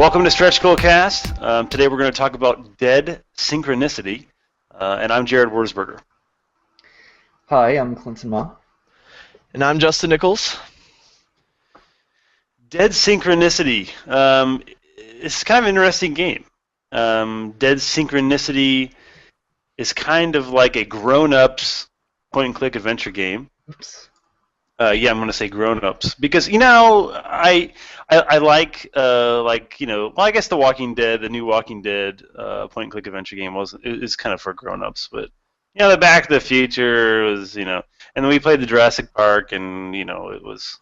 Welcome to Stretch Goal Cast. Today we're going to talk about dead synchronicity, and I'm Jared Wuerzburger. Hi, I'm Clinton Ma. And I'm Justin Nichols. Dead synchronicity. It's kind of an interesting game. Dead synchronicity is kind of like a grown-ups point-and-click adventure game. Oops. Yeah, I'm going to say grown-ups because I like well, I guess the Walking Dead, the new Walking Dead point-and-click adventure game is kind of for grown-ups, but the Back to the Future was and then we played the Jurassic Park, and it was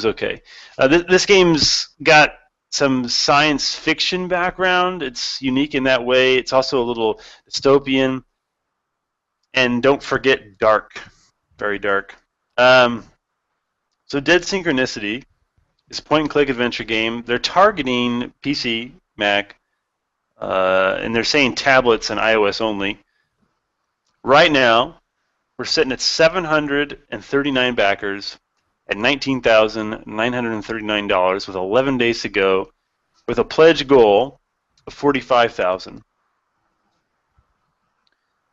okay. This game's got some science fiction background. It's unique in that way. It's also a little dystopian, and don't forget dark, very dark. So Dead Synchronicity is a point-and-click adventure game. They're targeting PC, Mac, and they're saying tablets and iOS only. Right now, we're sitting at 739 backers at $19,939 with 11 days to go, with a pledge goal of $45,000.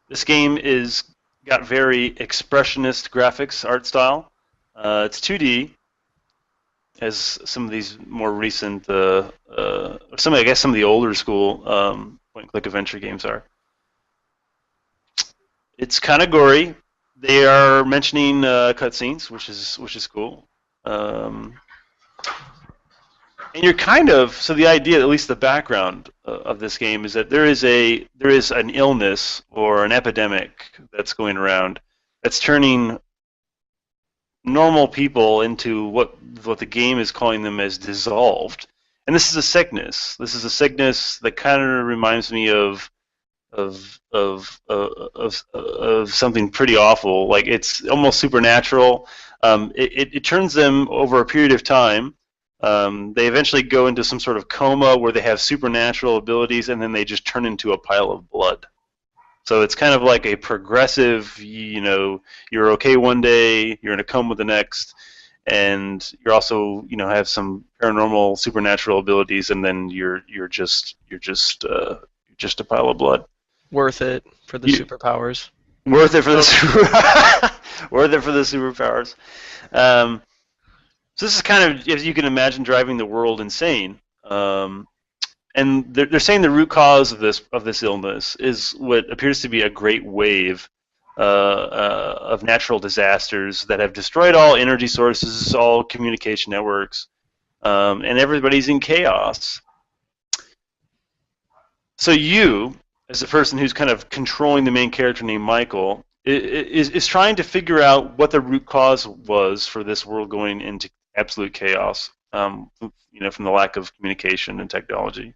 This game is got very expressionist graphics art style. It's 2D, as some of these more recent, some of the older school point-and-click adventure games are. It's kind of gory. They are mentioning cutscenes, which is cool. And you're so the idea, at least the background of this game, is that there is an illness or an epidemic that's going around that's turning normal people into what the game is calling them as dissolved. And this is a sickness. This is a sickness that kind of reminds me of something pretty awful. Like, it's almost supernatural. It turns them over a period of time. They eventually go into some sort of coma where they have supernatural abilities, and then they just turn into a pile of blood. So it's kind of like a progressive, you're okay one day, you're in a coma the next, and you're also, have some paranormal, supernatural abilities, and then you're just a pile of blood. Worth it for the superpowers. Worth it for the worth it for the superpowers. So this is kind of, as you can imagine, driving the world insane. And they're saying the root cause of this illness is what appears to be a great wave of natural disasters that have destroyed all energy sources, all communication networks, and everybody's in chaos. So you, as the person who's kind of controlling the main character named Michael, is trying to figure out what the root cause was for this world going into absolute chaos, from the lack of communication and technology.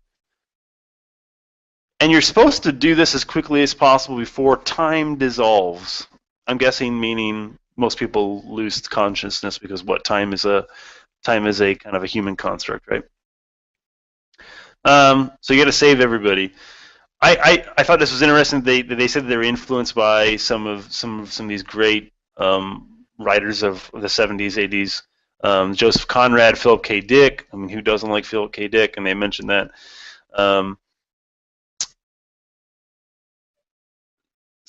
And you're supposed to do this as quickly as possible before time dissolves. I'm guessing meaning most people lose consciousness, because time is a kind of a human construct, right? So you got to save everybody. I thought this was interesting. They said they were influenced by some of these great writers of the 70s, 80s. Joseph Conrad, Philip K. Dick. I mean, who doesn't like Philip K. Dick? And they mentioned that.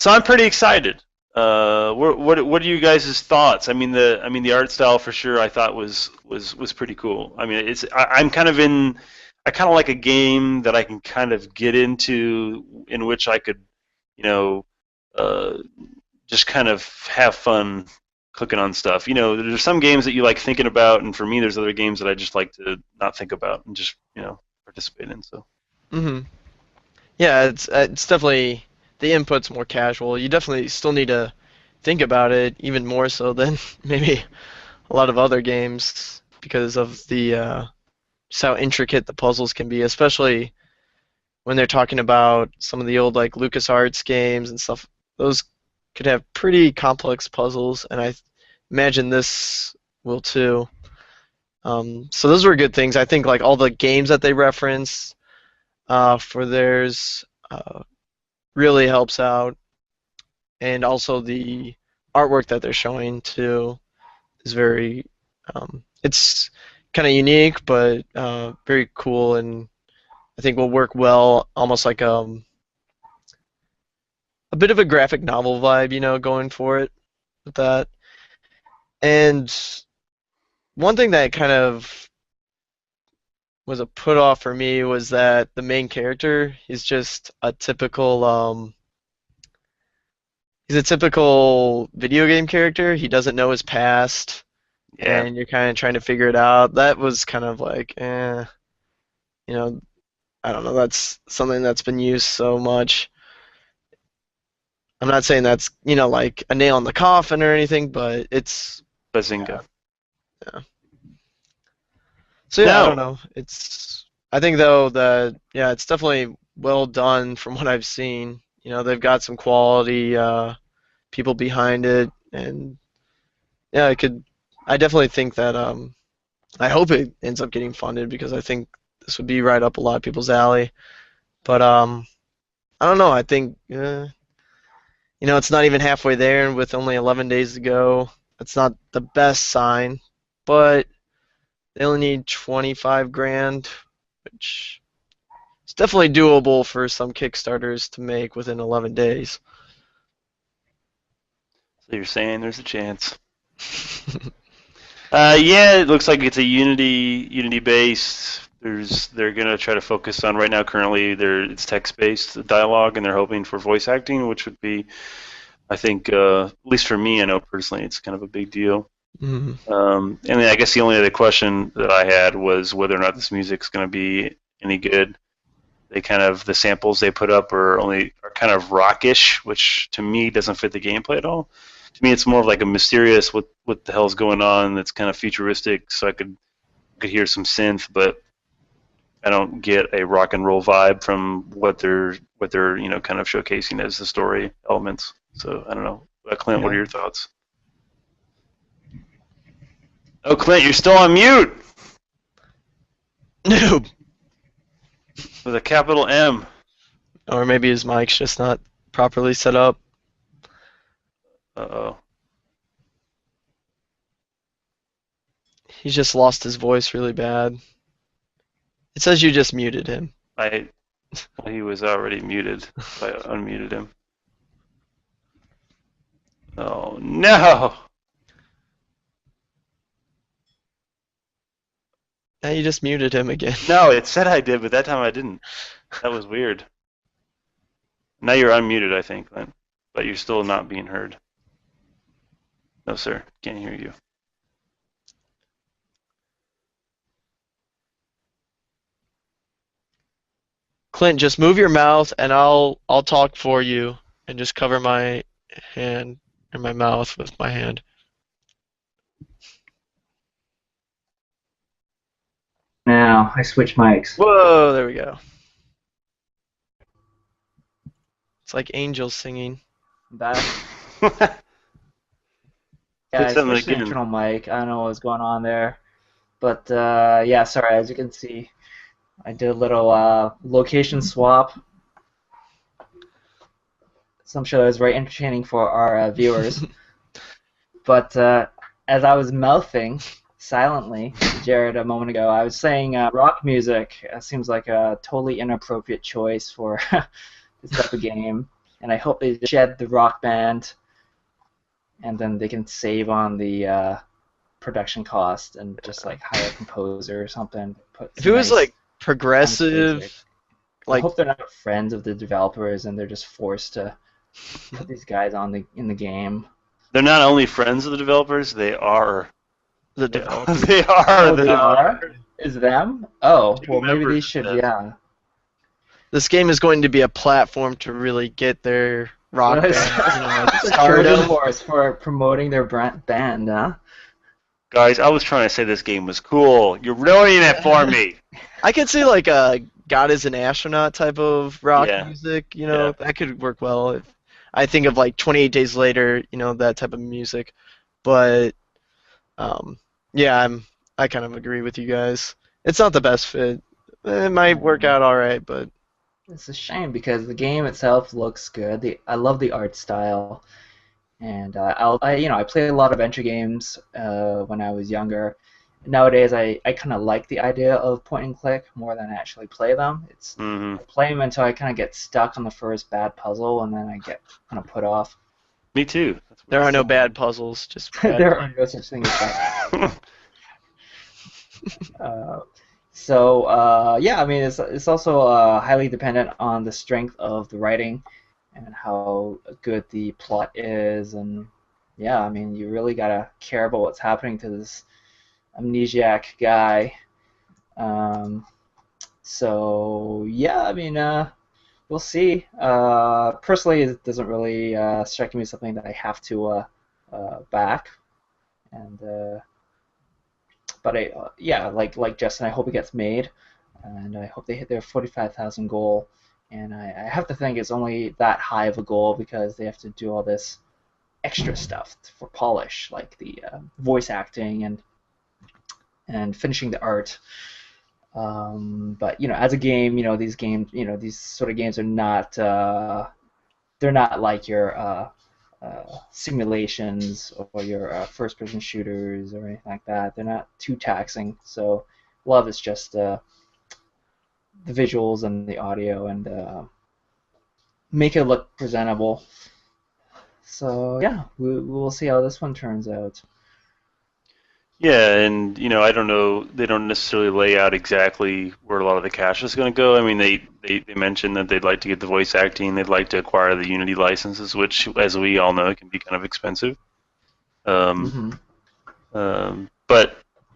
So I'm pretty excited. What are you guys' thoughts? I mean, the art style for sure I thought was pretty cool. I mean, I kind of like a game that I can kind of get into, in which I could, just kind of have fun clicking on stuff. There's some games that you like thinking about, and for me, there's other games that I just like to not think about and just participate in. So. Mm-hmm. Yeah, it's definitely, the input's more casual. You definitely still need to think about it, even more so than maybe a lot of other games, because of the just how intricate the puzzles can be, especially when they're talking about some of the old, like, LucasArts games and stuff. Those could have pretty complex puzzles, and I imagine this will too. So those were good things. I think, like, all the games that they reference for theirs really helps out, and also the artwork that they're showing too is very it's kind of unique, but very cool, and I think will work well, almost like a bit of a graphic novel vibe, going for it with that. And one thing that kind of was a put off for me was that the main character is just a typical he's a typical video game character. He doesn't know his past, Yeah. and you're kind of trying to figure it out. That was kind of like, you know, I don't know. That's something that's been used so much. I'm not saying that's, like a nail in the coffin or anything, but it's Bazinga. yeah. So yeah, I No. don't know. I think though that yeah, it's definitely well done from what I've seen. They've got some quality people behind it, and yeah, I definitely think that I hope it ends up getting funded because I think this would be right up a lot of people's alley. But I don't know. I think it's not even halfway there, and with only 11 days to go, that's not the best sign. But they only need 25 grand, which is definitely doable for some Kickstarters to make within 11 days. So you're saying there's a chance. Yeah, it looks like it's a Unity based. They're gonna try to focus on right now. Currently, it's text based dialogue, and they're hoping for voice acting, which would be, I think, at least for me, I know personally, it's kind of a big deal. Mhm. And then I guess the only other question that I had was whether or not this music's gonna be any good. The samples they put up are kind of rockish, which to me doesn't fit the gameplay at all. To me, it's more of like a mysterious what the hell's going on. That's kind of futuristic, so I could hear some synth, but I don't get a rock and roll vibe from what they're kind of showcasing as the story elements. So I don't know, Clint. What are Yeah. your thoughts? Oh, Clint, you're still on mute Noob. with a capital M. Or maybe his mic's just not properly set up. Uh-oh. He's just lost his voice really bad. It says you just muted him. He was already muted. I unmuted him. Oh no! Now you just muted him again. No, it said I did, but that time I didn't. That was weird. Now you're unmuted, I think, Clint, but you're still not being heard. No, sir, can't hear you. Clint, just move your mouth and I'll talk for you and just cover my hand or my mouth with my hand. Now I switch mics. Whoa, there we go. It's like angels singing. I'm back. Say Yeah, I something switched to again. internal mic. I don't know what was going on there, but yeah, sorry. As you can see, I did a little location swap. So I'm sure that was very entertaining for our viewers. But as I was mouthing silently to Jared a moment ago, I was saying rock music seems like a totally inappropriate choice for this type of game, and I hope they shed the rock band, and then they can save on the production cost and just like hire a composer or something. Put If some it was nice like music. I progressive, like hope they're not friends of the developers and they're just forced to put these guys in the game. They're not only friends of the developers; they are. the developer. They are. Oh, the they are? developers. Is them? Oh, Two well, maybe they members should, of that. yeah. This game is going to be a platform to really get their rock Well, band, it's a Trojan started. horse for promoting their band, huh? Guys, I was trying to say this game was cool. You're ruining it for me. I could see like a God is an astronaut type of rock Yeah. music, Yeah. that could work well. If I think of like 28 Days Later, that type of music. But yeah, I kind of agree with you guys. It's not the best fit. It might work out all right, but It's a shame because the game itself looks good. I love the art style, and I played a lot of adventure games when I was younger. nowadays I kind of like the idea of point and click more than actually play them. It's Hmm. I play them until I kind of get stuck on the first bad puzzle, and then I get kind of put off. Me too. There are no bad puzzles, just bad There are no such thing as that. Yeah, I mean, it's also highly dependent on the strength of the writing and how good the plot is, and yeah, I mean, you really gotta care about what's happening to this amnesiac guy. So yeah, I mean, we'll see. Personally, it doesn't really strike me as something that I have to back, and but yeah, like Justin, I hope it gets made, and I hope they hit their 45,000 goal. And I have to think it's only that high of a goal because they have to do all this extra stuff for polish, like the voice acting and finishing the art. But as a game, these sort of games are not they're not like your simulations or your first-person shooters or anything like that. They're not too taxing, so a lot of it's just the visuals and the audio and make it look presentable. So yeah, we'll see how this one turns out. Yeah, and I don't know. They don't necessarily lay out exactly where a lot of the cash is going to go. I mean, they mentioned that they'd like to get the voice acting. They'd like to acquire the Unity licenses, which, as we all know, can be kind of expensive. But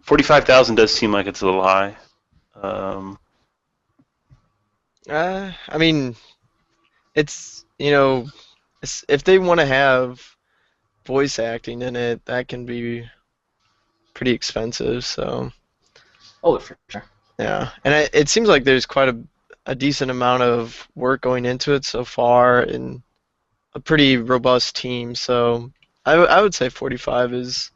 45,000 does seem like it's a little high. I mean, it's if they want to have voice acting in it, that can be pretty expensive. So. Oh, for sure. Yeah, and it seems like there's quite a decent amount of work going into it so far, and a pretty robust team. So I would say 45 is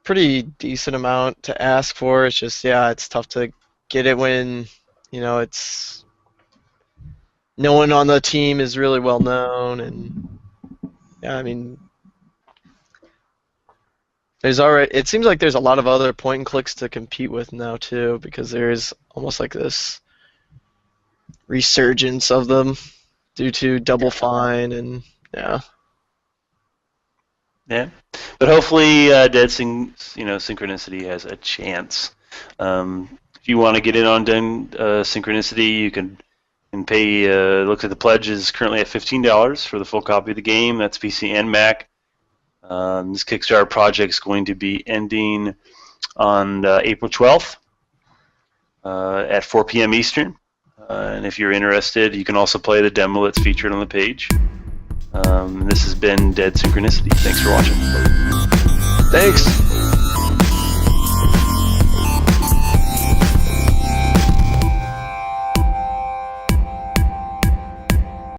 pretty decent amount to ask for. It's just, yeah, it's tough to get it when it's no one on the team is really well known, and yeah, I mean, it seems like there's a lot of other point and clicks to compete with now too, because there's almost like this resurgence of them due to Double Fine and yeah. Yeah, but hopefully, Synchronicity has a chance. If you want to get in on Synchronicity, you can pay. Looks like the pledge is currently at $15 for the full copy of the game. That's PC and Mac. This Kickstarter project is going to be ending on April 12th at 4 p.m. Eastern. And if you're interested, you can also play the demo that's featured on the page. This has been Dead Synchronicity. Thanks for watching. Thanks.